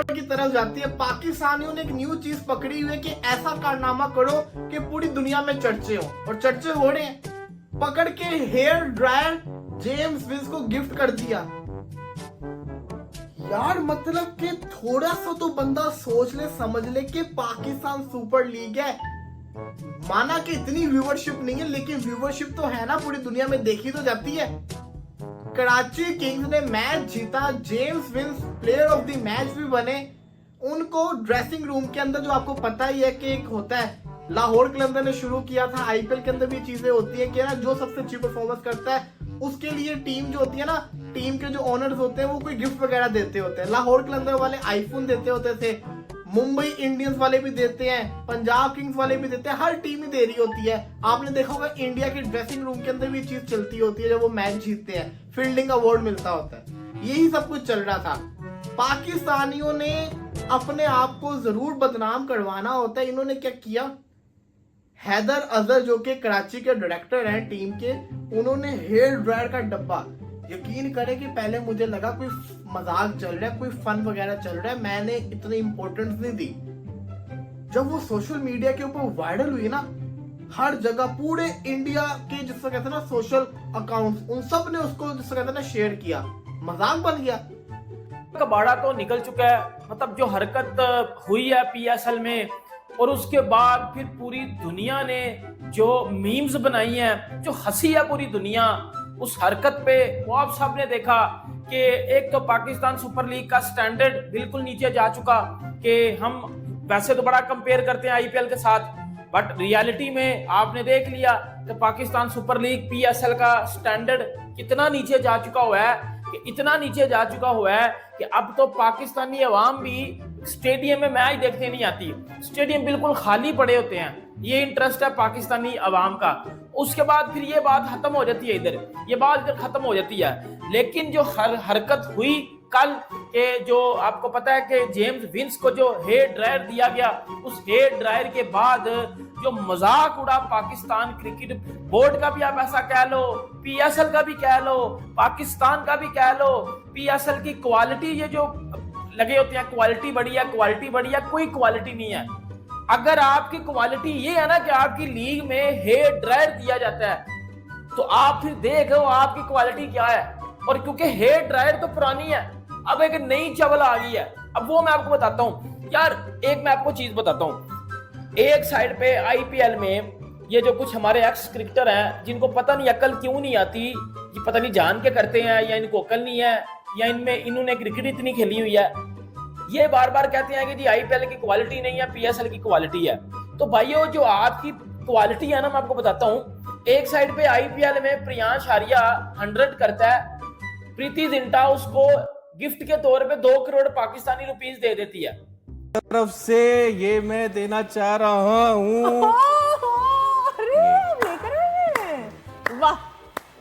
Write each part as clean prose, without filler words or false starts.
की तरफ जाती है। पाकिस्तानियों ने एक न्यू चीज पकड़ी हुई है कि ऐसा कारनामा करो कि पूरी दुनिया में चर्चे हो, और चर्चे हो रहे हैं। पकड़ के हेयर ड्रायर जेम्स विंस को गिफ्ट कर दिया। यार मतलब कि थोड़ा सा तो बंदा सोच ले समझ ले कि पाकिस्तान सुपर लीग है। माना कि इतनी व्यूवरशिप नहीं है, लेकिन व्यूवरशिप तो है ना, पूरी दुनिया में देखी तो जाती है। कराची किंग्स ने मैच जीता, James Vince player of the match भी बने। उनको ड्रेसिंग रूम के अंदर, जो आपको पता ही है कि एक होता है, लाहौर क्लंदर ने शुरू किया था, आईपीएल के अंदर भी चीजें होती है कि ना जो सबसे अच्छी परफॉर्मेंस करता है उसके लिए टीम जो होती है ना, टीम के जो ओनर्स होते हैं वो कोई गिफ्ट वगैरह देते होते हैं। लाहौर क्लंदर वाले आईफोन देते होते थे, मुंबई इंडियंस वाले भी देते हैं, पंजाब किंग्स वाले भी देते हैं, हर टीम ही दे रही होती है। आपने देखा होगा इंडिया के ड्रेसिंग रूम के अंदर भी चीज चलती होती है, जब वो मैच जीतते हैं फील्डिंग अवार्ड मिलता होता है। यही सब कुछ चल रहा था। पाकिस्तानियों ने अपने आप को जरूर बदनाम करवाना होता है। इन्होंने क्या किया, हैदर अजहर जो कि कराची के डायरेक्टर हैं टीम के, उन्होंने हेयर ड्रायर का डब्बा, यकीन करें कि पहले मुझे लगा कोई मजाक चल रहा है, कोई फन वगैरह चल रहा है, मैंने इतनी इंपॉर्टेंस नहीं दी। जब वो सोशल मीडिया के ऊपर वायरल हुई ना, हर जगह पूरे इंडिया के जिसको कहते हैं ना सोशल अकाउंट्स, उन सब ने उसको जिसको कहते हैं ना शेयर किया, मजाक बन गया। कबाड़ा तो निकल चुका है, मतलब जो हरकत हुई है पीएसएल में, और उसके बाद फिर पूरी दुनिया ने जो मीम्स बनाई हैं, जो हंसी है पूरी दुनिया उस हरकत पे, वो आप सब ने देखा कि एक तो पाकिस्तान सुपर लीग का स्टैंडर्ड बिल्कुल नीचे जा चुका, कि हम वैसे तो बड़ा कंपेयर करते हैं आईपीएल के साथ, बट रियलिटी में आपने देख लिया कि पाकिस्तान सुपर लीग पीएसएल का स्टैंडर्ड कितना नीचे जा चुका हुआ है, कि इतना नीचे जा चुका हुआ है कि अब तो पाकिस्तानी अवाम भी स्टेडियम में मैच देखने नहीं आती, स्टेडियम बिल्कुल खाली पड़े होते हैं। ये इंटरेस्ट है पाकिस्तानी अवाम का। उसके बाद फिर ये बात खत्म हो जाती है, ये बात इधर खत्म हो जाती है। लेकिन जो हरकत हुई कल के, जो आपको पता है कि जेम्स विंस को जो हेयर ड्रायर दिया गया, उस हेयर ड्रायर के बाद जो मजाक उड़ा पाकिस्तान क्रिकेट बोर्ड का भी आप ऐसा कह लो, पीएसएल का भी कह लो, पाकिस्तान का भी कह लो, पीएसएल की क्वालिटी, ये जो लगे होते हैं क्वालिटी बढ़िया, क्वालिटी बढ़िया, कोई क्वालिटी नहीं है। अगर आपकी क्वालिटी ये है ना कि आपकी लीग में हेयर ड्रायर दिया जाता है, तो आप फिर देखो आपकी क्वालिटी क्या है। और क्योंकि हेयर ड्रायर तो पुरानी है, अब एक नई चवल आ गई है। अब वो मैं आपको बताता हूँ यार, एक मैं आपको चीज बताता हूँ। एक साइड पे आईपीएल में ये जो कुछ हमारे एक्स क्रिकेटर हैं, जिनको पता नहीं अकल क्यों नहीं आती, ये पता नहीं जान के करते हैं या इनको अकल नहीं है, या इन्होंने क्रिकेट इतनी खेली हुई है, ये बार बार कहते हैं कि जी आईपीएल की क्वालिटी नहीं है, पीएसएल की क्वालिटी है। तो भाइयों, जो आपकी क्वालिटी है ना, मैं आपको बताता हूँ। एक साइड पे आईपीएल में प्रियांश आर्या 100 करता है, प्रीति जिंटा उसको गिफ्ट के तौर पे 2 करोड़ पाकिस्तानी रुपीस दे देती है। तरफ से ये मैं देना चाह रहा हूँ। वाह,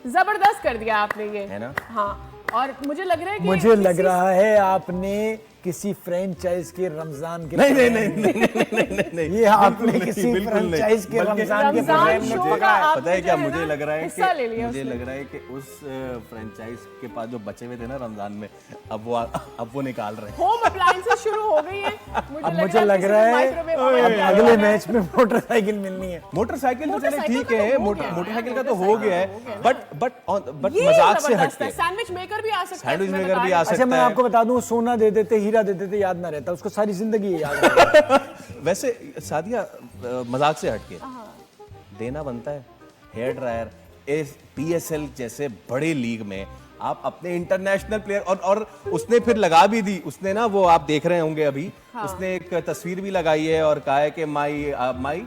जबरदस्त कर दिया आपने ये, है ना? हाँ। और मुझे लग रहा है कि मुझे लग रहा है आपने किसी फ्रेंचाइज के रमजान के नहीं नहीं नहीं नहीं नहीं, ये आपने किसी फ्रेंचाइज के रमजान के प्रोग्राम में देखा है। पता है क्या मुझे लग रहा है हिस्सा ले लिया मुझे लग रहा है कि उस फ्रेंचाइज के पास जो बचे हुए थे ना रमजान में, अब वो निकाल रहे हैं। होम अप्लायंसेस शुरू हो गई है। मुझे लग रहा है अगले मैच में मोटरसाइकिल मिलनी है। मोटरसाइकिल तो चले ठीक है, मोटरसाइकिल का तो हो गया है, बट मजाक से हटके सैंडविच मेकर भी आ सकता है। सैंडविच मेकर भी आ सकता है। अच्छा, मैं आपको बता दूं, सोना दे देते, हीरा दे देते, याद ना रहता, उसको सारी जिंदगी याद रहता। वैसे सादिया, मजाक से हटके देना बनता है। हेयर ड्रायर इस पीएसएल जैसे बड़े लीग में आप अपने इंटरनेशनल प्लेयर, और उसने फिर लगा भी दी, उसने ना, वो आप देख रहे होंगे अभी, उसने एक तस्वीर भी लगाई है और कहा है कि माई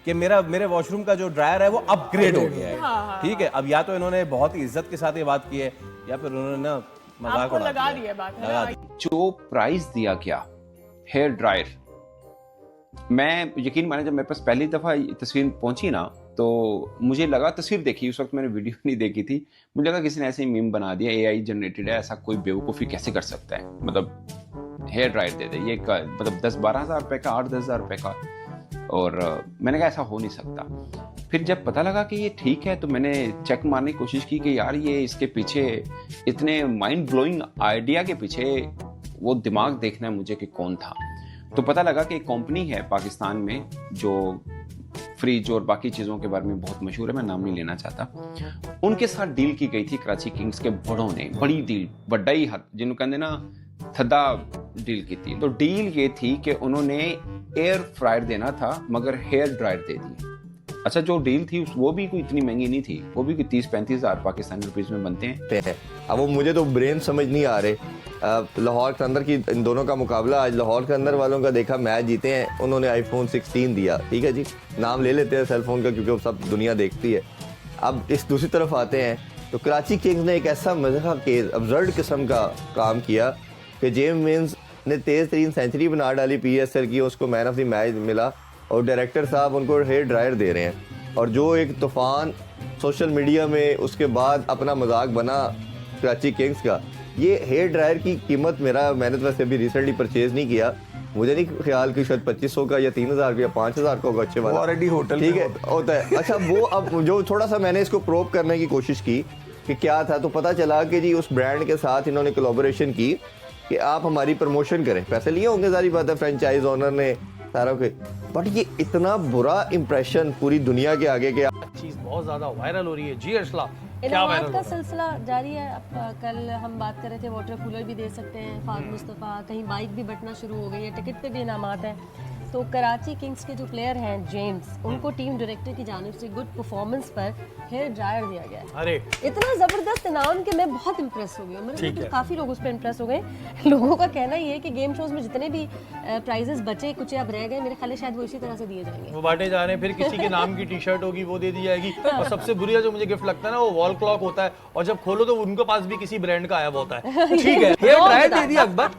कि मेरे वॉशरूम का जो ड्रायर है वो अपग्रेड हो गया है। ठीक है, अब या तो इन्होंने बहुत ही इज्जत के साथ ये बात की है, या फिर उन्होंने ना मजाक उड़ा लगा दिया बात है। जो प्राइस दिया गया हेयर ड्रायर, मैं यकीन माने जब मेरे पास पहली दफा तस्वीर पहुंची ना, तो मुझे लगा, तस्वीर देखी उस वक्त मैंने वीडियो नहीं देखी थी, मुझे लगा किसी ने ऐसे ही मीम बना दिया, एआई जनरेटेड है, ऐसा कोई बेवकूफ़ी कैसे कर सकता है, मतलब हेयर ड्रायर दे दे, ये मतलब 10-12 हज़ार रुपये का, 8-10 हज़ार रुपये का। और मैंने कहा ऐसा हो नहीं सकता। फिर जब पता लगा कि ये ठीक है, तो मैंने चेक मारने की कोशिश की कि यार ये इसके पीछे इतने माइंड ब्लोइंग आइडिया के पीछे वो दिमाग देखना है मुझे कि कौन था। तो पता लगा कि एक कंपनी है पाकिस्तान में जो फ्रिज और बाकी चीज़ों के बारे में बहुत मशहूर है, मैं नाम नहीं लेना चाहता। उनके साथ डील की गई थी कराची किंग्स के बड़ों ने, बड़ी डील, बड़ा ही हद जिन्होंने कहते ना थदा डील की थी। तो डील ये थी कि उन्होंने एयर फ्रायर देना था मगर हेयर ड्रायर दे दिए। अच्छा, जो डील थी वो भी कोई इतनी महंगी नहीं थी, वो भी कोई 30-35 हज़ार पाकिस्तानी रुपीस में बनते हैं। अब वो मुझे तो ब्रेन समझ नहीं आ रहे। लाहौर के अंदर की इन दोनों का मुकाबला, आज लाहौर के अंदर वालों का देखा, मैच जीते हैं, उन्होंने आईफोन 16 दिया, ठीक है जी, नाम ले लेते हैं सेलफोन का क्योंकि वो सब दुनिया देखती है। अब इस दूसरी तरफ आते हैं तो कराची किंग्स ने एक ऐसा मज़ा केस अब्सर्ड किस्म का काम किया कि जेम्स मिन्स ने तेज़ तरीन सेंचुरी बना डाली PSL की, उसको मैन ऑफ द मैच मिला और डायरेक्टर साहब उनको हेयर ड्रायर दे रहे हैं। और जो एक तूफ़ान सोशल मीडिया में उसके बाद अपना मजाक बना कराची किंग्स का, ये हेयर ड्रायर की कीमत मैंने तो वैसे अभी रिसेंटली परचेज नहीं किया, मुझे नहीं ख्याल कि शायद 2500 का या 3000 का या 5000 का होगा अच्छे वाला, ऑलरेडी होटल ठीक है होता है। अच्छा, वो अब जो थोड़ा सा मैंने इसको प्रोब करने की कोशिश की कि क्या था, तो पता चला कि जी उस ब्रांड के साथ इन्होंने कोलैबोरेशन की कि आप हमारी प्रमोशन करें, पैसे लिए होंगे सारी बात है, फ्रेंचाइज ओनर ने सारा के, बट ये इतना बुरा इंप्रेशन पूरी दुनिया के आगे के चीज बहुत ज्यादा वायरल हो रही है। जी अर्शला, क्या इनामात वायरल का हो रहा है? सिलसिला जारी है। कल हम बात कर रहे थे वाटर कूलर भी दे सकते हैं, फाग मुस्तफ़ा, कहीं बाइक भी बटना शुरू हो गई है, टिकट पे भी इनामात है। तो कराची किंग्स के जो प्लेयर हैं जेम्स, उनको टीम डायरेक्टर की जानिब से गुड परफॉर्मेंस पर हेयर ड्रायर दिया गया है। अरे इतना ज़बरदस्त इनाम कि मैं बहुत इंप्रेस हो गई हूँ। मेरे तो काफ़ी लोग उस पर इंप्रेस हो गए। लोगों का कहना ये है कि गेम शोज में जितने भी प्राइजेस बचे कुछ अब रह गए, मेरे ख्याल है शायद वो इसी तरह से दिए जाएंगे। वो बांटे जा रहे हैं, फिर किसी के नाम की टी शर्ट होगी वो दे दी जाएगी। और सबसे बुरी जो मुझे गिफ्ट लगता है ना, वो वॉल क्लॉक होता है और जब खोलो तो उनके पास भी किसी ब्रांड का आया हुआ होता है। ठीक है, हेयर ड्रायर दे दिया अकबर,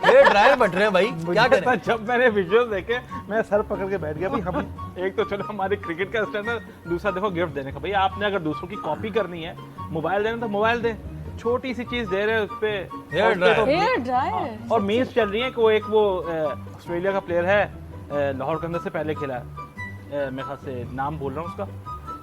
हेयर ड्रायर बट रहे हैं भाई, क्या करें। जब मैंने विजुअल देखे मैं सर पकड़ के बैठ गया भाई। हम एक तो चलो हमारे क्रिकेट का स्टैंडर्ड, दूसरा देखो गिफ्ट देने का। भाई आपने अगर दूसरों की कॉपी करनी है, मोबाइल देना तो मोबाइल दे, छोटी सी चीज दे रहे हैं उस पे हेयर ड्रायर। हेयर ड्रायर और मीम्स चल रही है कि वो ऑस्ट्रेलिया का प्लेयर है, लाहौर के अंदर से पहले खेला है, मैं खास से नाम बोल रहा हूँ उसका,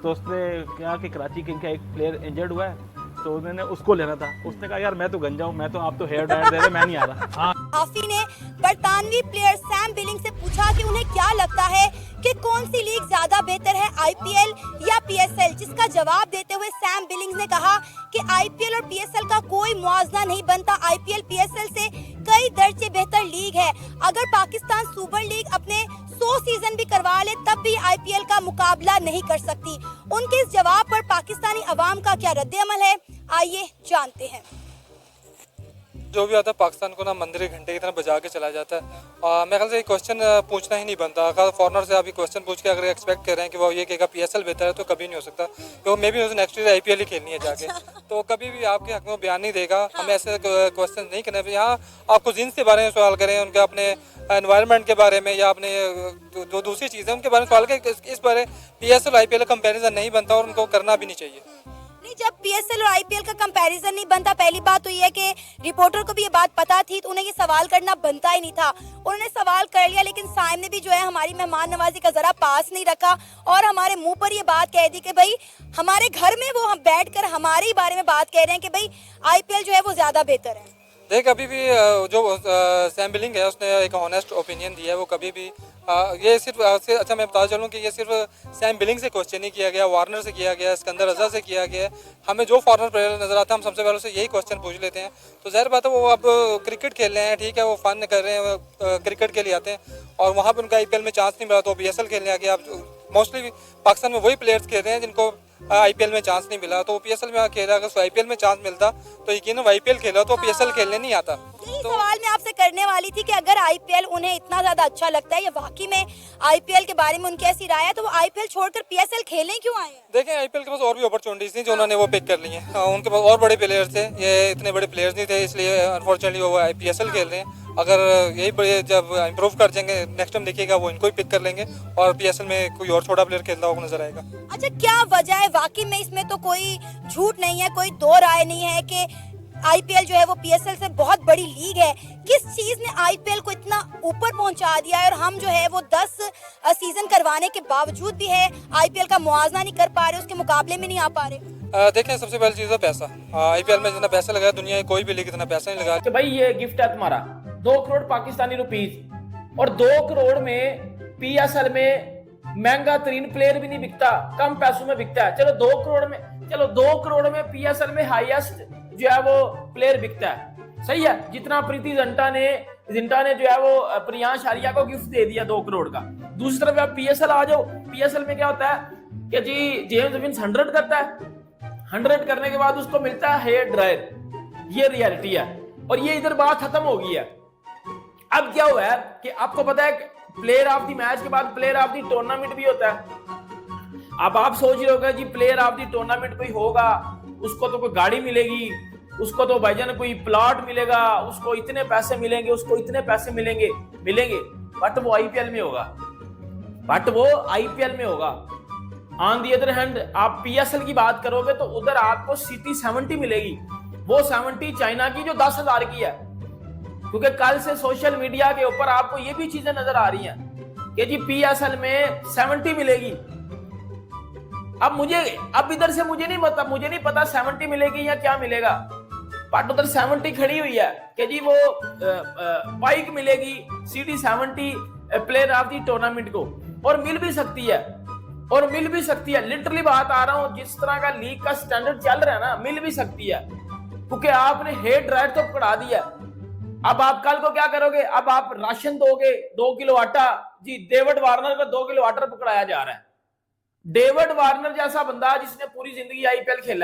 तो उसने कहा कि कराची किंग का एक प्लेयर इंजर्ड हुआ है तो उन्होंने उसको लेना था। उसने कहा यार मैं तो गंजा हूँ, मैं तो, आप तो हेयर ड्रायर दे रहे, मैं नहीं आ रहा। हाँ, आफी ने बरतानवी प्लेयर सैम बिलिंग से पूछा कि उन्हें क्या लगता है कि कौन सी लीग ज्यादा बेहतर है, IPL या PSL, जिसका जवाब देते हुए सैम बिलिंग्स ने कहा कि IPL और PSL का कोई मुआवजा नहीं बनता। IPL PSL से कई दर्जे बेहतर लीग है। अगर पाकिस्तान सुपर लीग अपने 100 सीजन भी करवा ले तब भी IPL का मुकाबला नहीं कर सकती। उनके इस जवाब पर पाकिस्तानी अवाम का क्या रद्द-ए-अमल है, आइए जानते हैं। जो भी आता है पाकिस्तान को ना मंदिर के घंटे की तरह बजा के चला जाता है। मेरे ख्याल से ये क्वेश्चन पूछना ही नहीं बनता। अगर फॉरनर से अभी क्वेश्चन पूछ के अगर एक्सपेक्ट कर रहे हैं कि वो ये कहेगा PSL बेहतर है, तो कभी नहीं हो सकता, क्योंकि मे भी उसे नेक्स्ट ईयर IPL ही खेलनी है जाके। तो कभी भी आपके हक में बयान नहीं देगा। हमें ऐसे क्वेश्चन नहीं करने। यहाँ आपको जीन्स के बारे में सवाल करें, उनके अपने एनवायरनमेंट के बारे में या अपने जो दूसरी चीज़ें उनके बारे में सवाल करें, इस बारे PSL और IPL का कंपेरिजन नहीं बनता और उनको करना भी नहीं चाहिए। नहीं, जब PSL और IPL का कंपैरिजन नहीं बनता, पहली बात तो ये है कि रिपोर्टर को भी ये बात पता थी तो उन्हें ये सवाल करना बनता ही नहीं था। उन्होंने सवाल कर लिया, लेकिन साइम ने भी जो है हमारी मेहमान नवाजी का जरा पास नहीं रखा और हमारे मुंह पर ये बात कह दी कि भाई हमारे घर में वो हम बैठकर हमारे ही बारे में बात कह रहे हैं कि भाई IPL जो है वो ज्यादा बेहतर है। देख, अभी भी जो सैम बिलिंग है उसने एक ऑनेस्ट ओपिनियन दिया है। वो कभी भी ये सिर्फ अच्छा मैं बता चलूँ कि ये सिर्फ सैम बिलिंग से क्वेश्चन नहीं किया गया, वार्नर से किया गया, सिकंदर रजा से किया गया। हमें जो फॉरनर प्लेयर नजर आता है हम सबसे पहले से यही क्वेश्चन पूछ लेते हैं। तो जाहिर बात है वो अब क्रिकेट खेल रहे हैं, ठीक है, वो फन कर रहे हैं, क्रिकेट के लिए आते हैं और वहाँ पर उनका IPL में चांस नहीं मिला तो PSL खेलने आ गया। अब मोस्टली पाकिस्तान में वही प्लेयर्स खेल रहे हैं जिनको IPL में चांस नहीं मिला, तो PSL में खेला। अगर IPL में चांस मिलता तो यकीनन IPL खेला तो PSL खेलने नहीं आता। यही सवाल मैं आपसे करने वाली थी कि अगर IPL उन्हें इतना ज्यादा अच्छा लगता है या वाकई में IPL के बारे में उनकी ऐसी राय है, तो वो IPL छोड़कर PSL खेलने क्यों आए हैं? देखें, IPL के पास और भी अपॉर्चुनिटीज थी जो उन्होंने वो पिक कर ली हैं। उनके पास और बड़े प्लेयर्स थे, ये इतने बड़े प्लेयर्स नहीं थे, इसलिए अनफॉर्चुनेटली वो PSL खेल रहे हैं। अगर यही बड़े जब इम्प्रूव कर जाएंगे नेक्स्ट टाइम देखिएगा वो इनको ही पिक कर लेंगे और PSL में कोई और छोटा प्लेयर खेलता हुआ नजर आएगा। अच्छा, क्या वजह है? वाकई में इसमें तो कोई झूठ नहीं है, कोई दो राय नहीं है कि IPL जो है वो PSL से बहुत बड़ी लीग है। किस चीज ने IPL को इतना ऊपर पहुंचा दिया है और हम जो है वो 10 सीजन करवाने के बावजूद भी है IPL का मुआवजा नहीं कर पा रहे, उसके मुकाबले में नहीं आ पा रहे? देखें, सबसे पहली चीज़ है पैसा। IPL में जितना पैसा लगाया दुनिया में कोई भी लीग इतना पैसा नहीं लगा। कि भाई ये गिफ्ट है तुम्हारा, 2 करोड़ पाकिस्तानी रुपीस, और 2 करोड़ में पीएसएल में महंगा तरीन प्लेयर भी नहीं बिकता, कम पैसों में बिकता है। चलो 2 करोड़ में पीएसएल में हाईएस्ट जो है वो प्लेयर बिकता है, सही है। जितना प्रीति जिंटा ने जो है वो प्रियांश आर्या को गिफ्ट दे दिया 2 करोड़ का। दूसरी तरफ आप पीएसएल आ जाओ, पीएसएल में क्या होता है कि जी जेम्स विंस 100 करता है, 100 करने के बाद उसको मिलता है हेयर ड्रायर, ये रियलिटी है। और ये इधर बात खत्म हो गई है। अब क्या हुआ है कि आपको पता है प्लेयर ऑफ द मैच के बाद प्लेयर ऑफ द टूर्नामेंट भी होता है। अब आप सोच रहे होगा जी प्लेयर ऑफ द टूर्नामेंट कोई होगा, उसको तो कोई गाड़ी मिलेगी, उसको तो भाईजान कोई प्लॉट मिलेगा, उसको इतने पैसे मिलेंगे, उसको इतने पैसे मिलेंगे, बट वो आईपीएल में होगा। ऑन दी अदर हैंड आप पीएसएल की बात करोगे तो उधर आपको सिटी 70 मिलेगी, वो 70 चाइना की जो 10,000 की है। क्योंकि कल से सोशल मीडिया के ऊपर आपको ये भी चीजें नजर आ रही हैं कि जी पीएसएल में 70 मिलेगी। अब इधर से मुझे नहीं पता 70 मिलेगी या क्या मिलेगा, बट उधर 70 खड़ी हुई है कि जी वो बाइक मिलेगी city 70 player of the tournament को, और मिल भी सकती है। लिटरली बात आ रहा हूं, जिस तरह का लीग का स्टैंडर्ड चल रहा है ना, मिल भी सकती है, क्योंकि आपने हेयर ड्रायर तो पकड़ा दिया। अब आप कल को क्या करोगे? अब आप राशन दोगे 2 किलो आटा, जी डेविड वार्नर को 2 किलो आटा पकड़ाया जा रहा है। डेविड वार्नर जैसा बंदा जिसने पूरी जिंदगी आईपीएल खेला